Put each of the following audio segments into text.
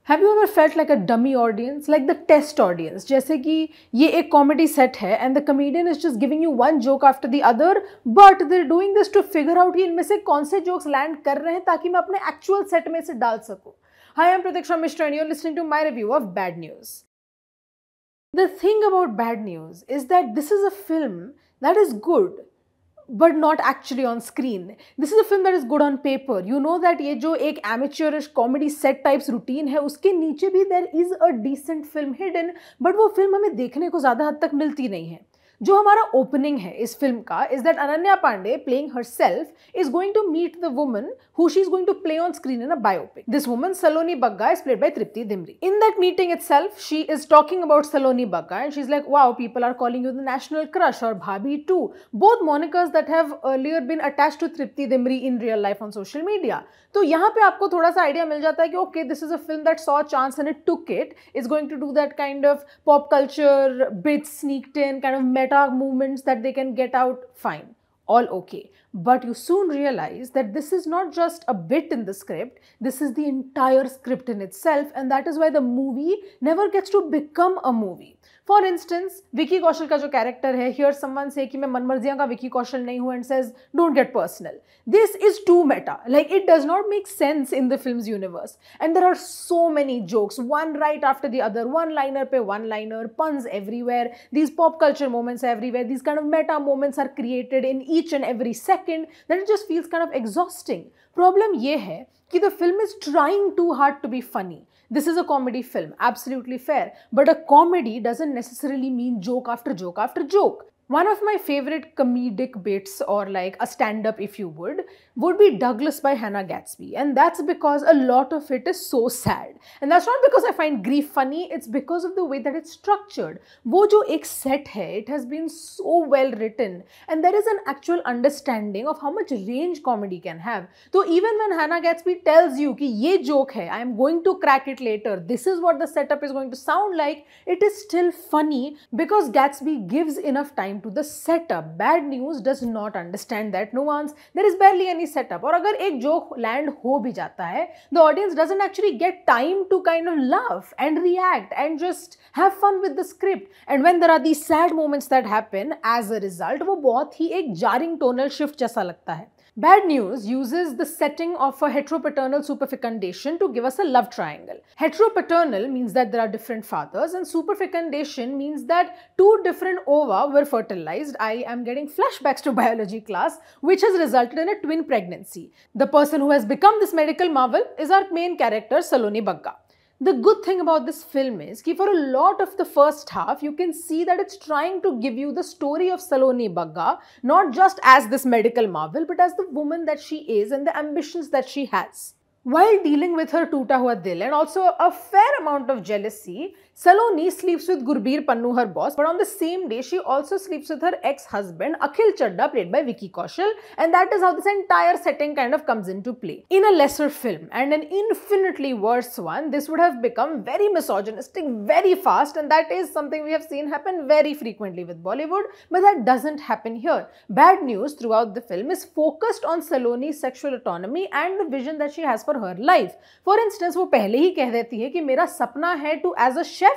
Have you ever felt like a dummy audience, like the test audience? जैसे कि ये एक कॉमेडी सेट है and the comedian is just giving you one joke after the other, but they are doing this to figure out कि इनमें से कौन से जोक्स लैंड कर रहे हैं ताकि मैं अपने एक्चुअल सेट में से डाल सकूं. Hi, I am Pratiksha Mishra and you're listening to my review of Bad News. The thing about Bad News is that this is a film that is good but not actually on screen. This is a film that is good on paper. You know that ये जो एक amateurish comedy set types routine है उसके नीचे भी there is a decent film hidden, but वो film हमें देखने को ज़्यादा हद तक मिलती नहीं है. जो हमारा ओपनिंग है इस फिल्म का is that Ananya Pandey playing herself is going to meet the woman who she is going to play on screen in a biopic. This woman Saloni Bagga is played by Tripti Dimri. In that meeting itself she is talking about Saloni Bagga and she is like, wow, people are calling you the national crush और bhabhi too, both monikers that have earlier been attached to Tripti Dimri in real life on social media. तो यहाँ पे आपको थोड़ा सा idea मिल जाता है कि okay, this is a film that saw chance and it took it. Is going to do that kind of pop culture bits sneaked in, kind of meta movements that they can get out. Fine, all okay, but you soon realize that this is not just a bit in the script, this is the entire script in itself, and that is why the movie never gets to become a movie. For instance, Vicky Kaushal का जो character है, here someone से कि मैं मनमर्जियां का विकी कौशल नहीं हूं and says don't get personal. This is too meta, like it does not make sense in the films universe and there are so many jokes, one right after the other, one liner पे one liner, puns everywhere, these pop culture moments everywhere, these kind of meta moments are created in each and every second that it just feels kind of exhausting. Problem ये है कि the film is trying too hard to be funny. This is a comedy film, absolutely fair, but a comedy doesn't necessarily mean joke after joke after joke. One of my favorite comedic bits, or like a stand-up if you would be Douglas by Hannah Gatsby, and that's because a lot of it is so sad, and that's not because I find grief funny, it's because of the way that it's structured. वो जो एक set है, it has been so well written, and there is an actual understanding of how much range comedy can have. So even when Hannah Gatsby tells you कि ये joke है, I am going to crack it later, this is what the setup is going to sound like, it is still funny because Gatsby gives enough time to the setup. Bad News does not understand that nuance. There is barely any setup. और अगर एक joke land हो भी जाता है, the audience doesn't actually get time to kind of laugh and react and just have fun with the script. And when there are these sad moments that happen as a result, वो बहुत ही एक jarring tonal shift जैसा लगता है. Bad News uses the setting of a heteropaternal superfecundation to give us a love triangle. Heteropaternal means that there are different fathers, and superfecundation means that two different ova were fertilized. I am getting flashbacks to biology class, which has resulted in a twin pregnancy. The person who has become this medical marvel is our main character, Saloni Bagga. The good thing about this film is that for a lot of the first half, you can see that it's trying to give you the story of Saloni Bagga, not just as this medical marvel, but as the woman that she is and the ambitions that she has. While dealing with her toota hua dil and also a fair amount of jealousy, Saloni sleeps with Gurbir Pannu, her boss, but on the same day, she also sleeps with her ex-husband, Akhil Chadda, played by Vicky Kaushal, and that is how this entire setting kind of comes into play. In a lesser film, and an infinitely worse one, this would have become very misogynistic very fast, and that is something we have seen happen very frequently with Bollywood, but that doesn't happen here. Bad News throughout the film is focused on Saloni's sexual autonomy and the vision that she has for her life. For instance, वो पहले ही कह देती है कि मेरा सपना है to as a chef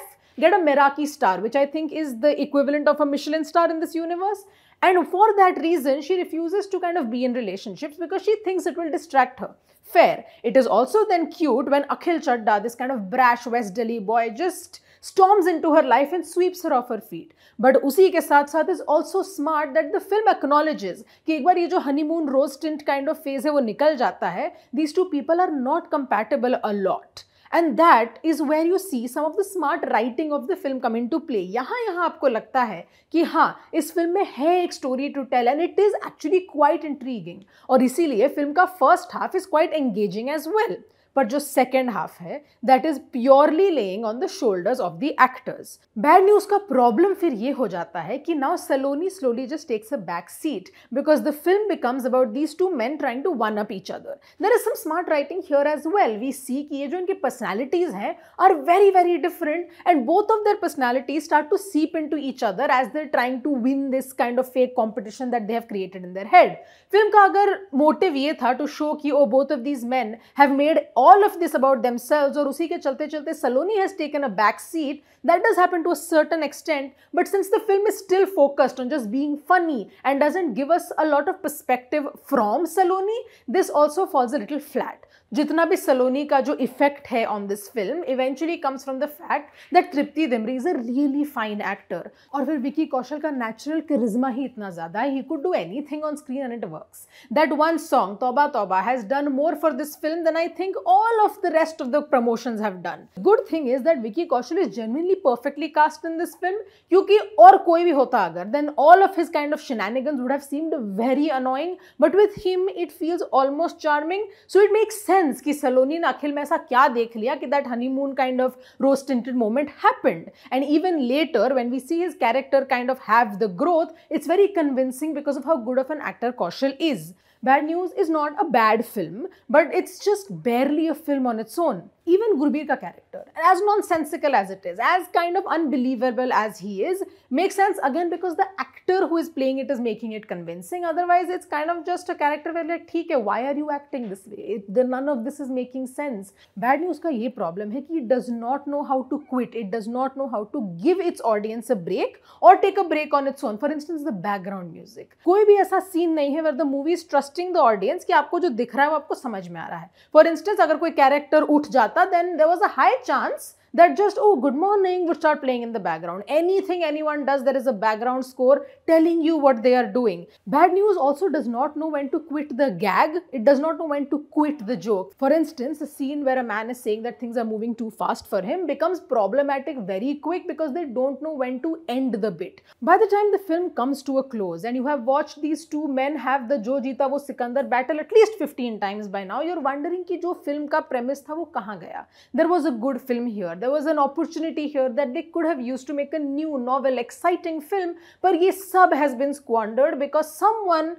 get a Meraki star, which I think is the equivalent of a Michelin star in this universe. And for that reason, she refuses to kind of be in relationships because she thinks it will distract her. Fair. It is also then cute when Akhil Chadda, this kind of brash West Delhi boy, just storms into her life and sweeps her off her feet. But उसी के साथ साथ is also smart that the film acknowledges कि एक बार ये जो honeymoon rose tint kind of phase है वो निकल जाता है. These two people are not compatible a lot. And that is where you see some of the smart writing of the film come into play. यहाँ आपको लगता है कि हाँ, इस फिल्म में है एक story to tell and it is actually quite intriguing. और इसीलिए फिल्म का first half is quite engaging as well. पर जो सेकेंड हाफ है that is purely laying on the shoulders of the actors. Bad news का problem फिर ये हो जाता है कि now Saloni slowly just takes a back seat because the film becomes about these two men trying to one up each other. There is some smart writing here as well. We see कि ये जो इनकी personalities हैं are very very different and both of their personalities start to सीप इन to each other as they're trying to win this kind of fake competition that they have created in their head. Film का अगर motive ये था to show कि ओ both of these men have made all of this about themselves और उसी के चलते चलते Saloni has taken a back seat, that does happen to a certain extent, but since the film is still focused on just being funny and doesn't give us a lot of perspective from Saloni, this also falls a little flat. जितना भी सलोनी का जो effect है on this film eventually comes from the fact that Tripti Dimri is a really fine actor, और फिर विकी कौशल का natural करिश्मा ही इतना ज्यादा है, he could do anything on screen and it works. That one song Tauba Tauba has done more for this film than I think all of the rest of the promotions have done. Good thing is that Vicky Kaushal is genuinely perfectly cast in this film, क्योंकि और कोई भी होता अगर then all of his kind of shenanigans would have seemed very annoying, but with him it feels almost charming. So it makes sense कि सलोनी ने अखिल में ऐसा क्या देख लिया कि that honeymoon kind of rose tinted moment happened, and even later when we see his character kind of have the growth, it's very convincing because of how good of an actor Kaushal is. Bad News is not a bad film, but it's just barely a film on its own. Even Gurbir ka character, as nonsensical as it is, as kind of unbelievable as he is, makes sense again because the actor who is playing it is making it convincing. Otherwise, it's kind of just a character where like, ठीक है, why are you acting this way? None of this is making sense. Bad News का ये problem है कि it does not know how to quit. It does not know how to give its audience a break or take a break on its own. For instance, the background music. कोई भी ऐसा scene नहीं है where the movie is trusting the audience कि आपको जो दिख रहा है वो आपको समझ में आ रहा है. For instance, अगर कोई character उठ जाता, then there was a high chance that just, oh, good morning would start playing in the background. Anything anyone does, there is a background score telling you what they are doing. Bad News also does not know when to quit the gag. It does not know when to quit the joke. For instance, a scene where a man is saying that things are moving too fast for him becomes problematic very quick because they don't know when to end the bit. By the time the film comes to a close and you have watched these two men have the Jo Jeeta Wo Sikandar battle at least 15 times by now, you're wondering कि जो film का premise था वो कहाँ गया? There was a good film here. There was an opportunity here that they could have used to make a new, novel, exciting film, but ये सब has been squandered because someone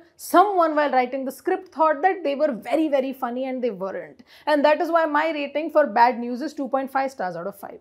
while writing the script thought that they were very, very funny and they weren't. And that is why my rating for Bad News is 2.5 stars out of 5.